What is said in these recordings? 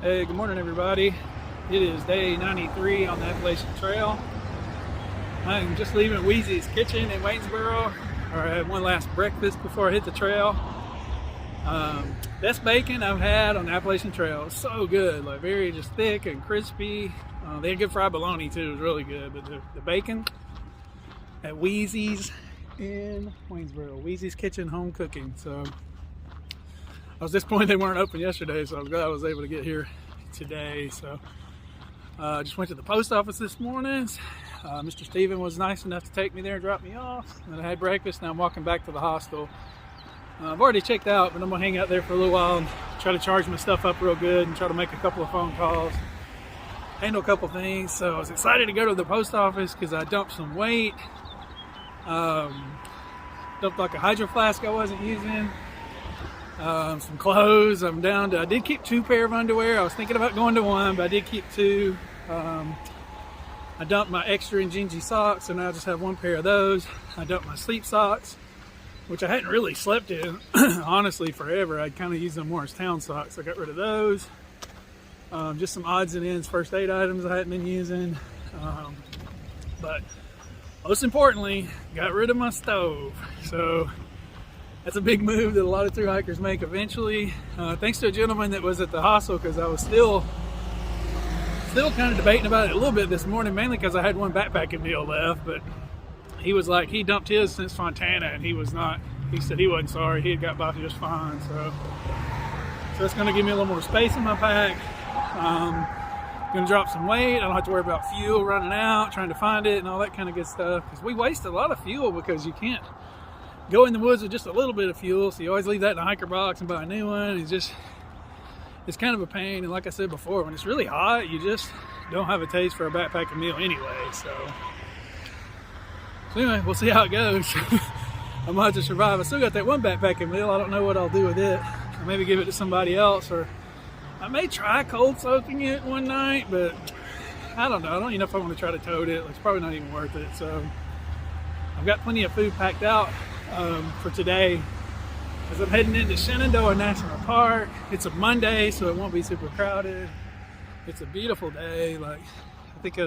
Hey, good morning everybody. It is day 93 on the Appalachian Trail. I'm just leaving Wheezy's Kitchen in Waynesboro. I had one last breakfast before I hit the trail. Best bacon I've had on the Appalachian Trail. It's so good, like very just thick and crispy. They had good fried bologna too, it was really good. But the bacon at Wheezy's in Waynesboro, Wheezy's Kitchen Home Cooking. So I was disappointed they weren't open yesterday, so I was glad I was able to get here today. So I just went to the post office this morning. Mr. Steven was nice enough to take me there and drop me off. And I had breakfast. Now I'm walking back to the hostel. I've already checked out, but I'm gonna hang out there for a little while and try to charge my stuff up real good and try to make a couple of phone calls, handle a couple things. So I was excited to go to the post office because I dumped some weight. Dumped like a hydro flask I wasn't using. Some clothes. I'm down to, I did keep 2 pair of underwear. I was thinking about going to 1, but I did keep 2. I dumped my extra and Gingy socks, so now I just have 1 pair of those. I dumped my sleep socks, which I hadn't really slept in, honestly, forever. I'd kind of used them more as town socks. I got rid of those. Just some odds and ends, first aid items I hadn't been using. But most importantly, got rid of my stove. So that's a big move that a lot of thru hikers make eventually. Thanks to a gentleman that was at the hostel, because I was still kind of debating about it a little bit this morning, mainly because I had 1 backpacking meal left. But he was like, he dumped his since Fontana, and he said he wasn't sorry. He had got by just fine. So that's going to give me a little more space in my pack. Going to drop some weight. I don't have to worry about fuel running out, trying to find it, and all that kind of good stuff. Because we waste a lot of fuel because you can't go in the woods with just a little bit of fuel, so you always leave that in a hiker box and buy a new one. It's kind of a pain, and like I said before, when it's really hot, you just don't have a taste for a backpacking meal anyway. So anyway, we'll see how it goes. I might have to survive. I still got that 1 backpacking meal. I don't know what I'll do with it. I'll maybe give it to somebody else, or I may try cold soaking it one night, but I don't know. I don't even know if I want to try to tote it. It's probably not even worth it. So I've got plenty of food packed out for today, as I'm heading into Shenandoah National Park. It's a Monday, so it won't be super crowded. It's a beautiful day. Like, I think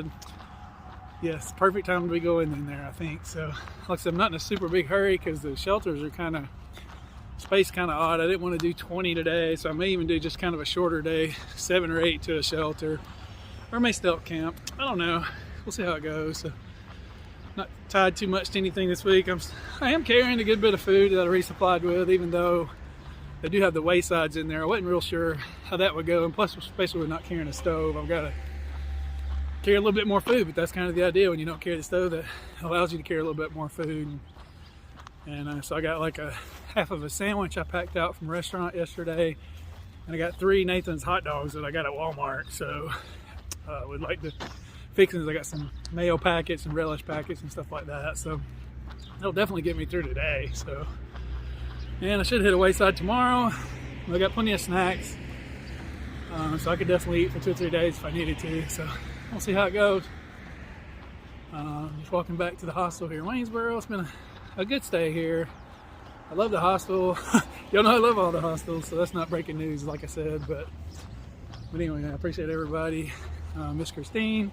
yes, perfect time to be going in there, I think. So like I said, I'm not in a super big hurry because the shelters are kind of spaced kind of odd. I didn't want to do 20 today, so I may even do just kind of a shorter day, 7 or 8 to a shelter, or I may stealth camp. I don't know. We'll see how it goes. So not tied too much to anything this week. I am carrying a good bit of food that I resupplied with, even though they do have the waysides in there. I wasn't real sure how that would go, and plus, especially with not carrying a stove, I've got to carry a little bit more food. But that's kind of the idea when you don't carry the stove, that allows you to carry a little bit more food. And so I got like a half of a sandwich I packed out from a restaurant yesterday, and I got 3 Nathan's hot dogs that I got at Walmart. So would like to fixings. I got some mayo packets and relish packets and stuff like that, so that'll definitely get me through today. So, and I should hit a wayside tomorrow. I got plenty of snacks, so I could definitely eat for 2 or 3 days if I needed to. So we'll see how it goes. Just walking back to the hostel here in Waynesboro. It's been a good stay here. I love the hostel. Y'all know I love all the hostels, so that's not breaking news, like I said. But anyway, I appreciate everybody. Miss Christine,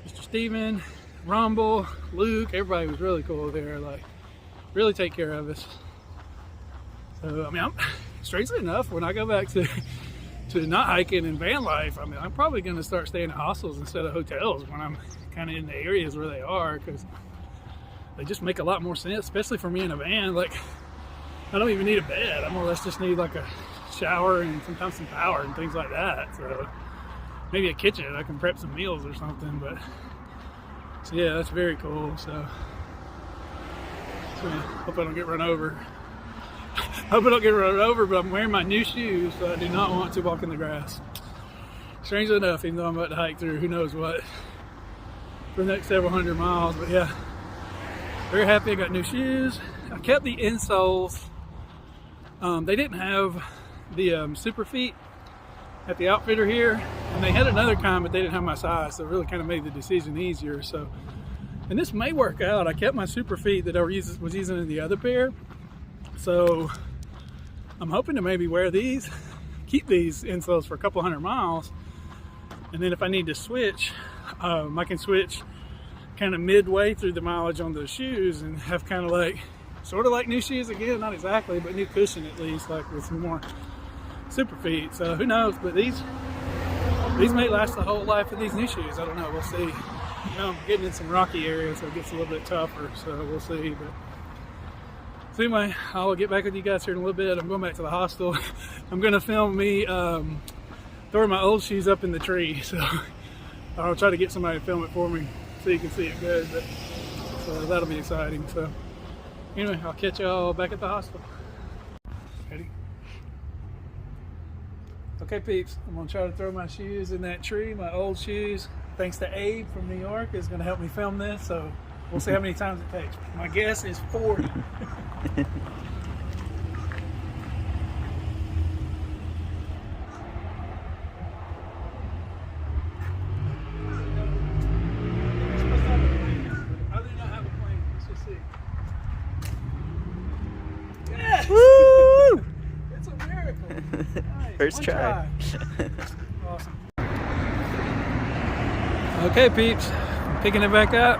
Mr. Steven, Rumble, Luke, everybody was really cool there, like really take care of us. So I mean, strangely enough, when I go back to not hiking and van life, I mean, I'm probably going to start staying at hostels instead of hotels when I'm kind of in the areas where they are, because they just make a lot more sense, especially for me in a van. Like, I don't even need a bed. I more or less just need like a shower and sometimes some power and things like that. So maybe a kitchen, I can prep some meals or something. But so yeah, that's very cool. So yeah, hope I don't get run over. Hope I don't get run over, but I'm wearing my new shoes, so I do not want to walk in the grass. Strangely enough, even though I'm about to hike through who knows what for the next several hundred miles. But yeah, very happy I got new shoes. I kept the insoles. They didn't have the super feet at the outfitter here, and they had another kind, but they didn't have my size, so it really kind of made the decision easier. So, and this may work out. I kept my super feet that I was using in the other pair, so I'm hoping to maybe wear these, keep these insoles for a couple hundred miles. And then if I need to switch, I can switch kind of midway through the mileage on those shoes and have kind of like, sort of like new shoes again, not exactly, but new cushion at least, like with some more super feet. So who knows, but these may last the whole life of these new shoes. I don't know, we'll see. You know, I'm getting in some rocky areas, so it gets a little bit tougher, so we'll see. But so anyway, I'll get back with you guys here in a little bit. I'm going back to the hostel. I'm gonna film me throwing my old shoes up in the tree, so I'll try to get somebody to film it for me so you can see it good. But so that'll be exciting. So anyway, I'll catch y'all back at the hostel. Ready? Okay, peeps, I'm gonna try to throw my shoes in that tree, my old shoes. Thanks to Abe from New York is gonna help me film this, so we'll see how many times it takes. My guess is 40. Woo! It's a miracle. Nice. First try. Awesome. Okay, peeps, I'm picking it back up,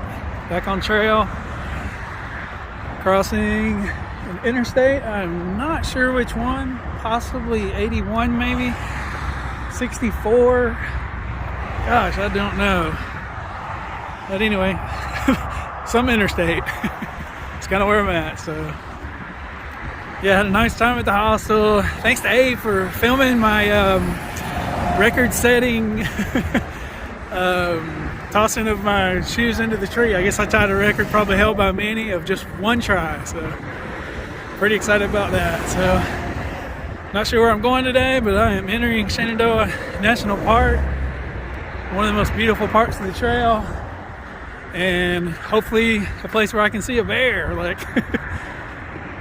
back on trail, crossing an interstate. I'm not sure which one, possibly 81 maybe, 64. Gosh, I don't know. But anyway, some interstate. It's kind of where I'm at, so. Yeah, had a nice time at the hostel. Thanks to Abe for filming my record-setting tossing of my shoes into the tree. I guess I tied a record probably held by many of just one try, so pretty excited about that. So not sure where I'm going today, but I am entering Shenandoah National Park, one of the most beautiful parts of the trail, and hopefully a place where I can see a bear, like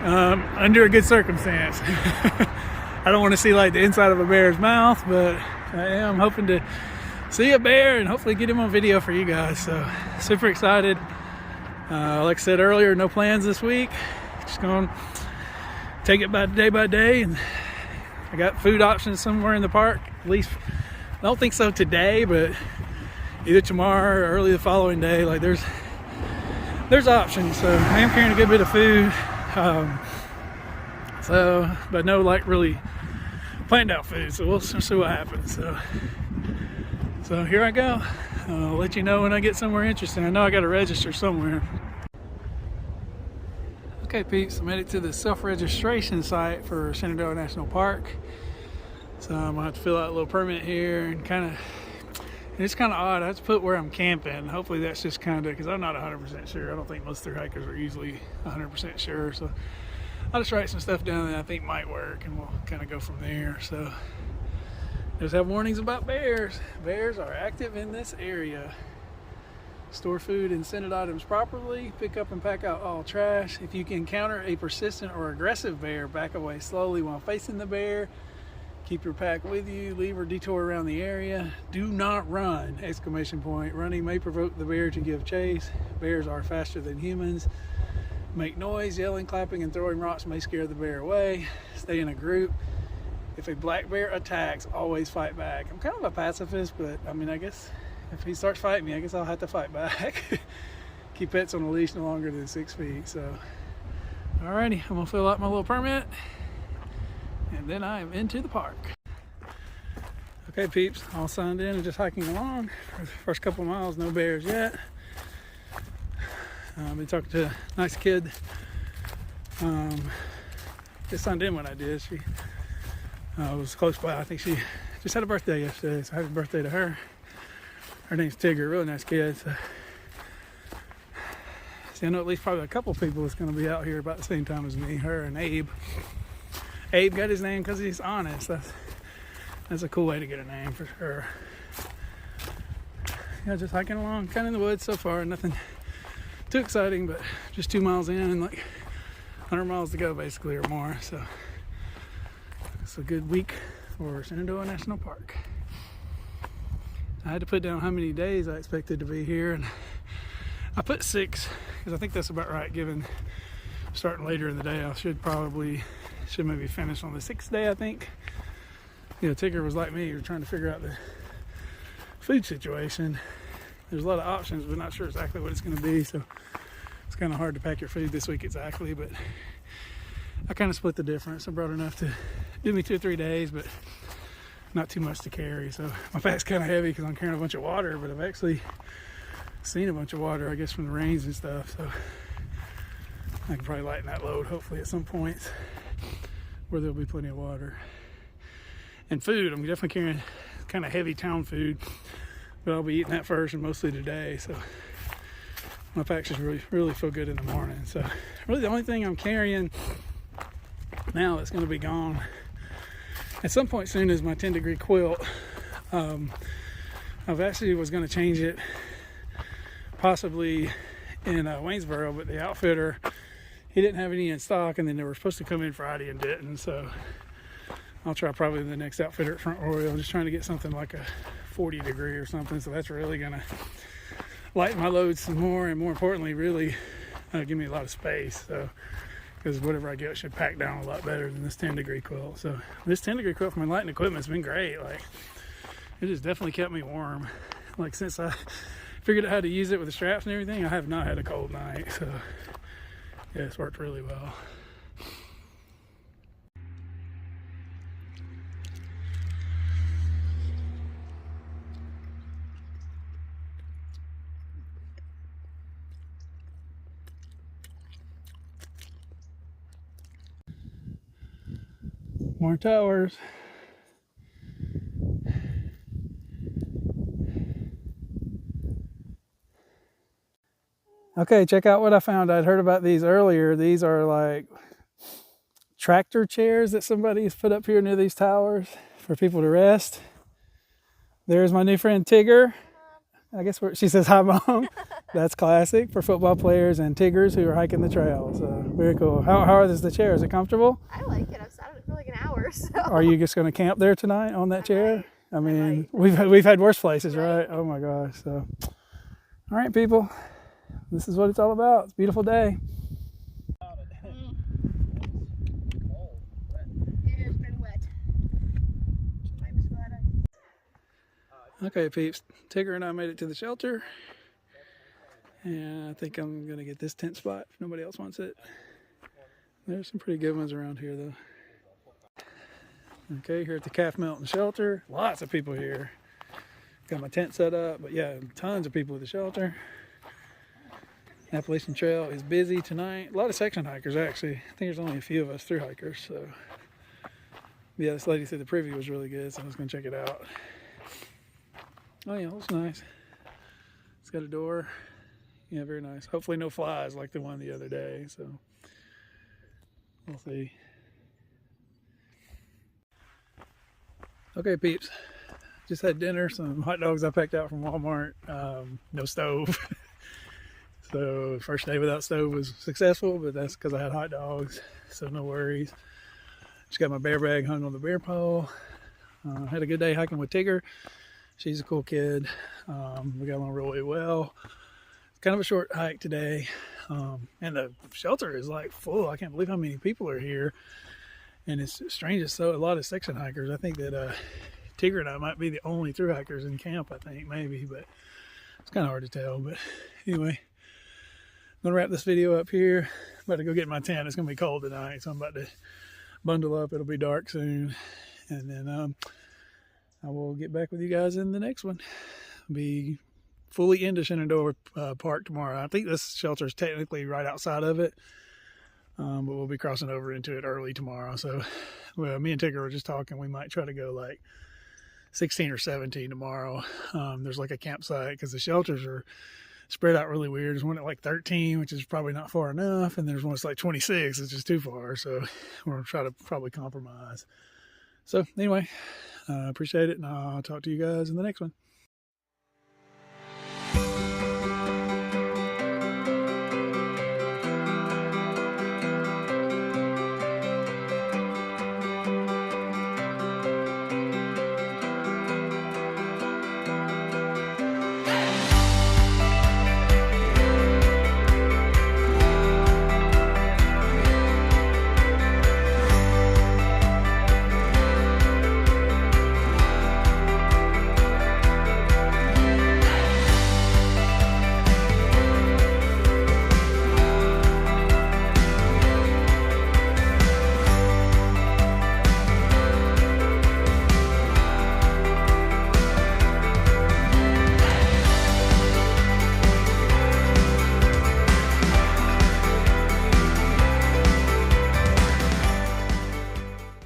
under a good circumstance. I don't want to see like the inside of a bear's mouth, but I am hoping to see a bear and hopefully get him on video for you guys. So super excited. Like I said earlier, no plans this week. Just going to take it by day. And I got food options somewhere in the park. At least I don't think so today, but either tomorrow or early the following day. Like there's options. So I am carrying a good bit of food. But no like really planned out food, so we'll see what happens. So here I go. I'll let you know when I get somewhere interesting. I know I got to register somewhere. Okay, peeps, I made it to the self-registration site for Shenandoah National Park. So I'm gonna have to fill out a little permit here and it's kind of odd. I have to put where I'm camping. Hopefully that's just kind of, because I'm not 100% sure. I don't think most thru hikers are usually 100% sure. So I'll just write some stuff down that I think might work, and we'll kind of go from there. So just have warnings about bears. Bears are active in this area. Store food and scented items properly. Pick up and pack out all trash. If you encounter a persistent or aggressive bear, back away slowly while facing the bear. Keep your pack with you. Leave or detour around the area. Do not run! Exclamation point. Running may provoke the bear to give chase. Bears are faster than humans. Make noise. Yelling, clapping, and throwing rocks may scare the bear away. Stay in a group. If a black bear attacks, always fight back. I'm kind of a pacifist, but I mean, I guess if he starts fighting me, I guess I'll have to fight back. Keep pets on a leash no longer than 6 feet. So, alrighty, I'm gonna fill out my little permit, and then I am into the park. Okay, peeps, all signed in and just hiking along for the first couple miles. No bears yet. I've been talking to a nice kid. Just signed in when I did. She was close by. I think she just had a birthday yesterday, so happy birthday to her. Her name's Tigger, really nice kid. So I know at least probably a couple people that's going to be out here about the same time as me, her and Abe. Abe got his name because he's honest. That's a cool way to get a name for sure. Yeah, just hiking along, kind of in the woods so far. Nothing too exciting, but just 2 miles in and like 100 miles to go basically or more. So it's a good week for Shenandoah National Park. I had to put down how many days I expected to be here, and I put 6 because I think that's about right given starting later in the day. I should maybe finish on the 6th day, I think. you know, Tigger was like me. You're trying to figure out the food situation. There's a lot of options, but not sure exactly what it's going to be. So it's kind of hard to pack your food this week exactly. But I kind of split the difference. I brought enough to do me 2 or 3 days, but not too much to carry. So my pack's kind of heavy because I'm carrying a bunch of water, but I've actually seen a bunch of water, I guess, from the rains and stuff. So I can probably lighten that load hopefully at some point where there'll be plenty of water. And food, I'm definitely carrying kind of heavy town food, but I'll be eating that first and mostly today. So my packs just really feel good in the morning. So really the only thing I'm carrying now that's going to be gone at some point soon is my 10-degree quilt. I've actually was going to change it possibly in Waynesboro, but the outfitter, he didn't have any in stock, and then they were supposed to come in Friday and didn't. So I'll try probably the next outfitter at Front Royal. I'm just trying to get something like a 40-degree or something. So that's really going to lighten my load some more, and more importantly, really give me a lot of space. So because whatever I get should pack down a lot better than this 10-degree quilt. So this 10-degree quilt for my lighting equipment's been great. Like, it has definitely kept me warm. Like, since I figured out how to use it with the straps and everything, I have not had a cold night. So yeah, it's worked really well. More towers. Okay, check out what I found. I'd heard about these earlier. These are like tractor chairs that somebody's put up here near these towers for people to rest. There's my new friend Tigger. I guess she says hi, Mom. That's classic for football players and Tiggers who are hiking the trail. So very cool. How are the chairs? Is it comfortable? I like it. I've sat on it for like an hour. So. Are you just going to camp there tonight on that chair? I mean, we've had worse places, right? Oh my gosh. So, all right, people. This is what it's all about. It's a beautiful day. It has been wet. Okay, peeps. Tigger and I made it to the shelter. And I think I'm going to get this tent spot if nobody else wants it. There's some pretty good ones around here, though. Okay, here at the Calf Mountain Shelter. Lots of people here. Got my tent set up, but yeah, tons of people at the shelter. Appalachian Trail is busy tonight. A lot of section hikers, actually. I think there's only a few of us through hikers, so. Yeah, this lady said the preview was really good, so I was going to check it out. Oh yeah, it looks nice. It's got a door. Yeah, very nice. Hopefully no flies like the one the other day, so we'll see. Okay, peeps. Just had dinner, some hot dogs I packed out from Walmart. No stove. So first day without stove was successful, but that's because I had hot dogs, so no worries. Just got my bear bag hung on the bear pole. Had a good day hiking with Tigger. She's a cool kid. We got along really well. It's kind of a short hike today. And the shelter is like full. I can't believe how many people are here. And it's strange, so a lot of section hikers. I think that Tigger and I might be the only thru hikers in camp, I think, maybe, but it's kind of hard to tell. But anyway, I'm gonna wrap this video up here. I'm about to go get my tent. It's gonna be cold tonight, so I'm about to bundle up. It'll be dark soon, and then I will get back with you guys in the next one. I'll be fully into Shenandoah Park tomorrow. I think this shelter is technically right outside of it, but we'll be crossing over into it early tomorrow. So, well, me and Tigger were just talking. We might try to go like 16 or 17 tomorrow. There's like a campsite because the shelters are spread out really weird. There's one at like 13, which is probably not far enough, and there's one that's like 26, which is too far. So we're gonna try to probably compromise. So anyway, I appreciate it, and I'll talk to you guys in the next one.